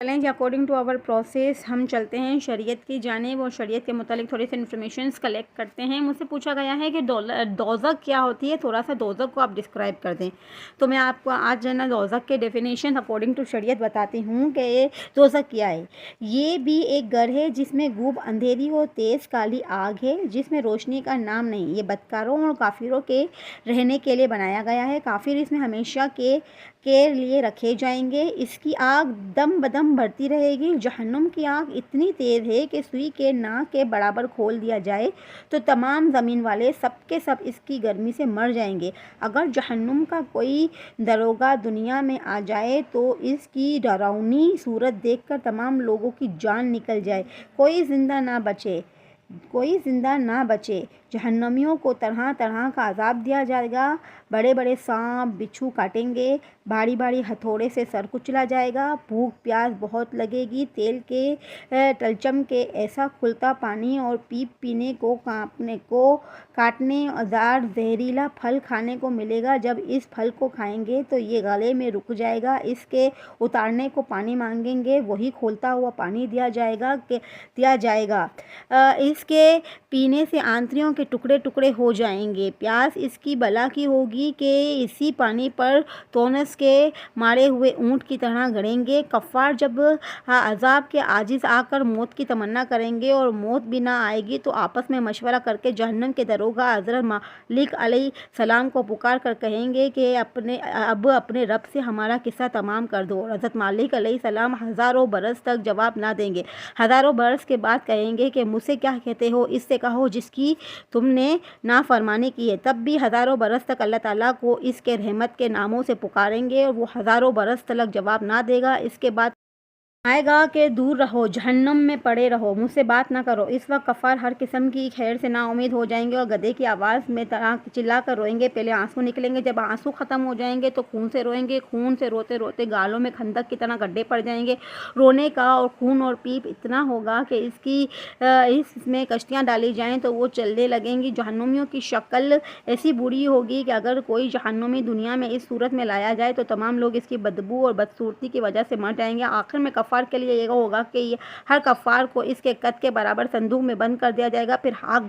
چلیں جی، according to our process ہم چلتے ہیں شریعت کی جانب اور شریعت کے متعلق تھوڑی سی انفارمیشنز کلیکٹ کرتے ہیں۔ مجھ سے پوچھا گیا ہے کہ دوزخ کیا ہوتی ہے، تھوڑا سا دوزخ کو آپ ڈسکرائب کر دیں۔ تو میں آپ کو آج جو ہے نا دوزخ کے ڈیفینیشن اکارڈنگ ٹو شریعت بتاتی ہوں کہ یہ دوزخ کیا ہے۔ یہ بھی ایک گھر ہے جس میں خوب اندھیری اور تیز کالی آگ ہے، جس میں روشنی کا نام نہیں۔ یہ بدکاروں اور کافروں کے رہنے کے لیے بنایا گیا ہے۔ کافر اس میں ہمیشہ کے لیے رکھے جائیں گے۔ اس کی آگ دم بدم بڑھتی رہے گی۔ جہنم کی آگ اتنی تیز ہے کہ سوئی کے ناک کے برابر کھول دیا جائے تو تمام زمین والے سب کے سب اس کی گرمی سے مر جائیں گے۔ اگر جہنم کا کوئی دروغہ دنیا میں آ جائے تو اس کی ڈراؤنی صورت دیکھ کر تمام لوگوں کی جان نکل جائے، کوئی زندہ نہ بچے۔ جہنمیوں کو طرح طرح کا عذاب دیا جائے گا۔ بڑے بڑے سانپ بچھو کاٹیں گے، بھاری بھاری ہتھوڑے سے سر کچلا جائے گا، بھوک پیاس بہت لگے گی، تیل کے تلچم کے ایسا کھلتا پانی اور پیپ پینے کو کاٹنے ازار زہریلا پھل کھانے کو ملے گا۔ جب اس پھل کو کھائیں گے تو یہ گلے میں رک جائے گا، اس کے اتارنے کو پانی مانگیں گے، وہی کھولتا ہوا پانی دیا جائے گا۔ اس کے پینے سے آنتریوں کے ٹکڑے ٹکڑے ہو جائیں گے۔ پیاس اس کی بلا کی ہوگی کہ اسی پانی پر تونس کے مارے ہوئے اونٹ کی طرح گڑیں گے۔ کفار جب عذاب کے عاجز آ کر موت کی تمنا کریں گے اور موت بھی نہ آئے گی تو آپس میں مشورہ کر کے جہنم کے دروغہ حضرت مالک علیہ السلام کو پکار کر کہیں گے کہ اب اپنے رب سے ہمارا قصہ تمام کر دو۔ اور حضرت مالک علیہ السلام ہزاروں برس تک جواب نہ دیں گے۔ ہزاروں برس کے بعد کہیں گے کہ مجھ سے کیا کہتے ہو، اس سے کہو جس کی تم نے نافرمانی کی ہے۔ تب بھی ہزاروں برس تک اللہ تعالیٰ کو اس کے رحمت کے ناموں سے پکاریں گے اور وہ ہزاروں برس تک جواب نہ دے گا۔ اس کے بعد آئے گا کہ دور رہو، جہنم میں پڑے رہو، مجھ سے بات نہ کرو۔ اس وقت کفار ہر قسم کی خیر سے نا امید ہو جائیں گے اور گدھے کی آواز میں چلا کر روئیں گے۔ پہلے آنسو نکلیں گے، جب آنسو ختم ہو جائیں گے تو خون سے روئیں گے۔ خون سے روتے روتے گالوں میں خندق کی طرح گڈھے پڑ جائیں گے۔ رونے کا اور خون اور پیپ اتنا ہوگا کہ اس میں کشتیاں ڈالی جائیں تو وہ چلنے لگیں گی۔ جہنمیوں کی شکل ایسی بری ہوگی کہ اگر کوئی جہنمی دنیا میں اس صورت میں لایا جائے تو تمام لوگ اس کی بدبو اور بدصورتی کی وجہ سے مر جائیں گے۔ آخر میں کفار کے لیے یہ ہوگا کہ ہر کفار کو اس کے قد کے برابر صندوق میں بند کر دیا جائے گا، پھر آگ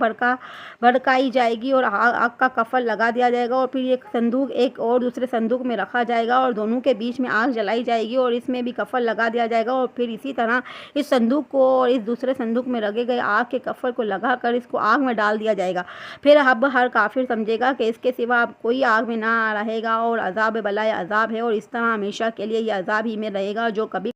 بھڑکائی جائے گی اور آگ کا کفن لگا دیا جائے گا اور پھر یہ صندوق ایک اور دوسرے صندوق میں رکھا جائے گا اور دونوں کے بیچ میں آگ جلائی جائے گی اور اس میں بھی کفن لگا دیا جائے گا اور پھر اسی طرح اس صندوق کو اور اس دوسرے صندوق میں رکھے گئے آگ کے کفن کو لگا کر اس کو آگ میں ڈال دیا جائے گا۔ پھر اب ہر کافر سمجھے گا کہ اس کے سوا اب کوئی آگ میں نہ رہے گا اور عذاب بلائے عذاب ہے اور اس طرح ہمیشہ کے لیے یہ عذاب ہی میں رہے گا جو کبھی